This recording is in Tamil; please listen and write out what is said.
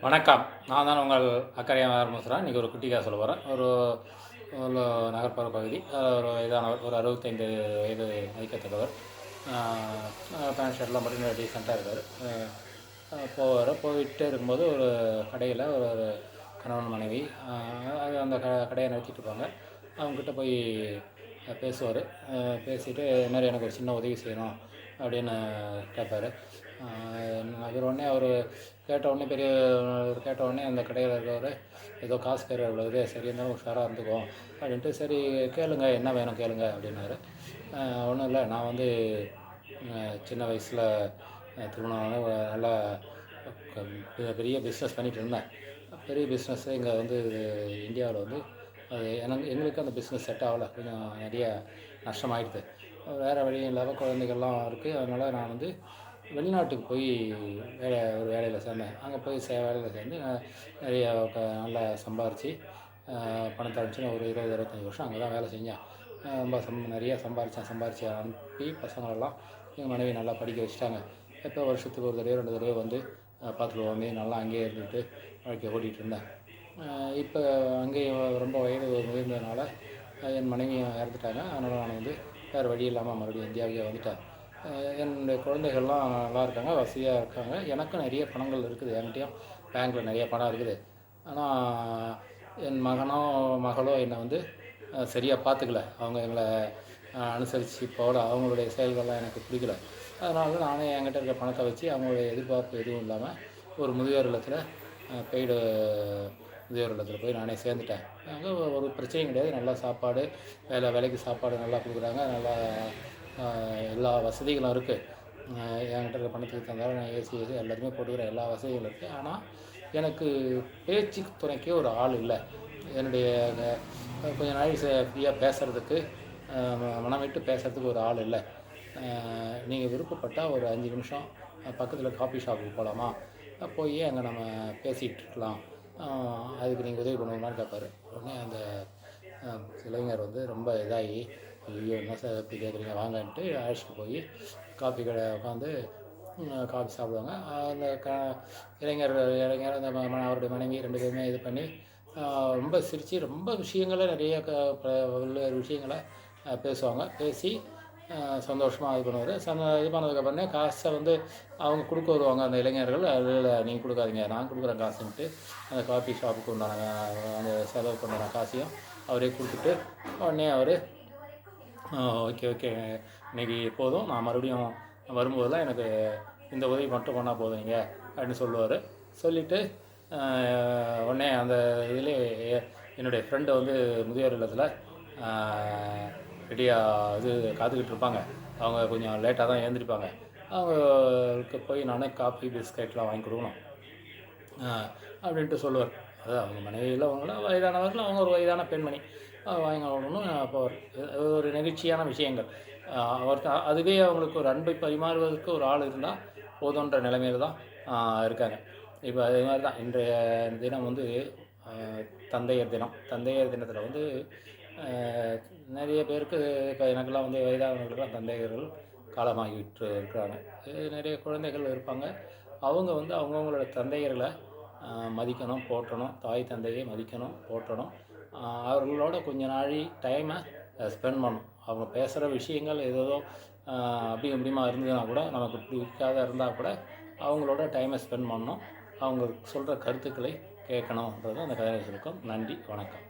வணக்கம். நான் தான் உங்கள் அக்கறையான ஆரம்பிச்சுறேன். இன்றைக்கி ஒரு குட்டி கதை சொல்ல போகிறேன். ஒரு ஒரு நகர்ப்புற பகுதி. ஒரு வயதானவர், ஒரு 65 வயது மதிக்கத்தக்கவர். பேண்ட் ஷர்ட்லாம் போட்டு டீசெண்டாக இருக்கார். போயிட்டே இருக்கும்போது ஒரு கடையில் ஒரு கணவன் மனைவி அந்த கடையை நடத்திட்டு இருப்பாங்க. அவங்ககிட்ட போய் பேசுவார். பேசிவிட்டு இது மாதிரி எனக்கு ஒரு சின்ன உதவி செய்யணும் அப்படின்னு கேட்பார். அவர் உடனே அவர் கேட்ட உடனே அந்த கடையில் இருக்கிறவர் ஏதோ காசு கேட்குற உள்ளது, சரி இருந்தாலும் உஷாராக இருந்துக்கும் அப்படின்ட்டு, சரி கேளுங்க, என்ன வேணும் கேளுங்க அப்படின்னாரு. ஒன்றும் இல்லை, நான் வந்து சின்ன வயசில் திருமணம் நல்லா பெரிய பிஸ்னஸ் பண்ணிகிட்டு இருந்தேன். பெரிய பிஸ்னஸ்ஸு இங்கே வந்து இந்தியாவில் வந்து அது எங்களுக்கு அந்த பிஸ்னஸ் செட் ஆகலை. கொஞ்சம் நிறைய நஷ்டமாயிடுது. வேறு வழியும் இல்லாமல் குழந்தைகள்லாம் இருக்குது. அதனால் நான் வந்து வெளிநாட்டுக்கு போய் ஒரு வேலையில் சேர்ந்தேன். அங்கே போய் வேலையில் சேர்ந்து நிறைய நல்லா சம்பாரித்து பணத்தை அனுப்பிச்சு ஒரு 20-25 வருஷம் அங்கே தான் வேலை செஞ்சேன். ரொம்ப நிறையா சம்பாரித்து அனுப்பி பசங்களெல்லாம் எங்கள் மனைவி நல்லா படிக்க வச்சுட்டாங்க. எப்போ வருஷத்துக்கு ஒரு தடவை 2 தடவை வந்து பார்த்துட்டு வந்து நல்லா அங்கேயே இருந்துட்டு வாழ்க்கையை ஓட்டிகிட்டு இருந்தேன். இப்போ அங்கேயே ரொம்ப வயது முதிர்ந்ததுனால என் மனைவியும் இறந்துட்டாங்க. அதனால் நான் வந்து வேறு வழி இல்லாமல் மறுபடியும் இந்தியாவுக்கே வந்துட்டேன். என்னுடைய குழந்தைகள்லாம் நல்லா இருக்காங்க, வசதியாக இருக்காங்க. எனக்கும் நிறைய பணங்கள் இருக்குது, என்கிட்டையும் பேங்க்கில் நிறைய பணம் இருக்குது. ஆனால் என் மகளோ என்னை வந்து சரியாக பார்த்துக்கல. அவங்க எங்களை அனுசரித்து போகல. அவங்களுடைய செயல்கள்லாம் எனக்கு பிடிக்கல. அதனால நானே என்கிட்ட இருக்கிற பணத்தை வச்சு அவங்களுடைய எதிர்பார்ப்பு எதுவும் இல்லாமல் ஒரு முதியோர் இல்லத்தில் பெய்டு முதியோர் இல்லத்தில் போய் நானே சேர்ந்துட்டேன். அங்கே ஒரு பிரச்சனையும் கிடையாது. நல்லா சாப்பாடு, வேலைக்கு சாப்பாடு நல்லா கொடுக்குறாங்க. நல்லா எல்லா வசதிகளும் இருக்குது. என்கிட்ட இருக்கிற பணத்துக்கு தந்தாலும் நான் ஏசி எல்லாத்தையுமே போட்டுக்கிறேன். எல்லா வசதிகளும் இருக்குது. ஆனால் எனக்கு பேச்சு துணைக்கே ஒரு ஆள் இல்லை. என்னுடைய கொஞ்சம் நாள் ஃப்ரீயாக பேசுகிறதுக்கு, மனம் விட்டு பேசுகிறதுக்கு ஒரு ஆள் இல்லை. நீங்கள் விருப்பப்பட்டால் ஒரு 5 நிமிஷம் பக்கத்தில் காஃபி ஷாப்புக்கு போகலாமா, போய் அங்கே நம்ம பேசிகிட்டு இருக்கலாம், அதுக்கு நீங்கள் உதவி பண்ணுவீங்களான்னு கேட்பார். உடனே அந்த இளைஞர் வந்து ரொம்ப இதாகி, ஐயோ என்ன சார் எப்படி கேட்குறீங்க, வாங்கன்ட்டு அழைச்சிட்டு போய் காஃபி கடை உட்காந்து காஃபி சாப்பிடுவாங்க. அந்த இளைஞர் அந்த அவருடைய மனைவி 2 பேருமே இது பண்ணி ரொம்ப சிரித்து ரொம்ப விஷயங்களை நிறைய விஷயங்களை பேசுவாங்க. பேசி சந்தோஷமாக இது பண்ணுவார். இது பண்ணதுக்கப்புறமே காசை வந்து அவங்க கொடுக்க வருவாங்க அந்த இளைஞர்கள். அதில் நீங்கள் கொடுக்காதீங்க, நான் கொடுக்குறேன் காசுன்ட்டு அந்த காஃபி ஷாப்புக்கு உண்டான அந்த செலவுக்கு உண்டான காசையும் அவரே கொடுத்துட்டு, உடனே அவர் ஓகே இன்றைக்கி போதும், நான் மறுபடியும் வரும்போதெல்லாம் எனக்கு இந்த உதவி மட்டும் பண்ணால் போதுங்க அப்படின்னு சொல்லுவார். சொல்லிவிட்டு உடனே அந்த இதிலே என்னுடைய ஃப்ரெண்டு வந்து முதியோர் இல்லத்தில் ரெடியாக காத்துக்கிட்டு இருப்பாங்க. அவங்க கொஞ்சம் லேட்டாக தான் எழுந்திருப்பாங்க. அவங்களுக்கு போய் நான் காஃபி பிஸ்கெட்லாம் வாங்கி கொடுக்கணும் அப்படின்ட்டு சொல்லுவார். அதாவது அவங்க மனைவியில் அவங்கள வயதானவர்கள், அவங்க ஒரு வயதான பெண்மணி வாங்கி கொடுக்கணும். அப்போ ஒரு நெகிழ்ச்சியான விஷயங்கள் அவருக்கு அதுவே அவங்களுக்கு ஒரு அன்பை பரிமாறுவதற்கு ஒரு ஆள் இருந்தால் போதுன்ற நிலைமையில் தான் இருக்காங்க. இப்போ அதே மாதிரி தான் இன்றைய தினம் வந்து தந்தையர் தினத்தில் வந்து நிறைய பேருக்கு எனக்கெல்லாம் வந்து வயதானவர்களுக்கெல்லாம் தந்தையர்கள் காலமாகிவிட்டு இருக்கிறாங்க. நிறைய குழந்தைகள் இருப்பாங்க. அவங்க வந்து அவங்கவுங்களோட தந்தையர்களை மதிக்கணும், போற்றணும். தாய் தந்தையை மதிக்கணும், போற்றணும். அவர்களோட கொஞ்ச நாள் டைமை ஸ்பெண்ட் பண்ணணும். அவங்க பேசுகிற விஷயங்கள் ஏதோ அப்படியுமா இருந்ததுன்னா கூட, நமக்கு பிடிக்காத இருந்தால் கூட அவங்களோட டைமை ஸ்பெண்ட் பண்ணணும். அவங்க சொல்கிற கருத்துக்களை கேட்கணுன்றது அந்த கதையில் இருக்கும். நன்றி, வணக்கம்.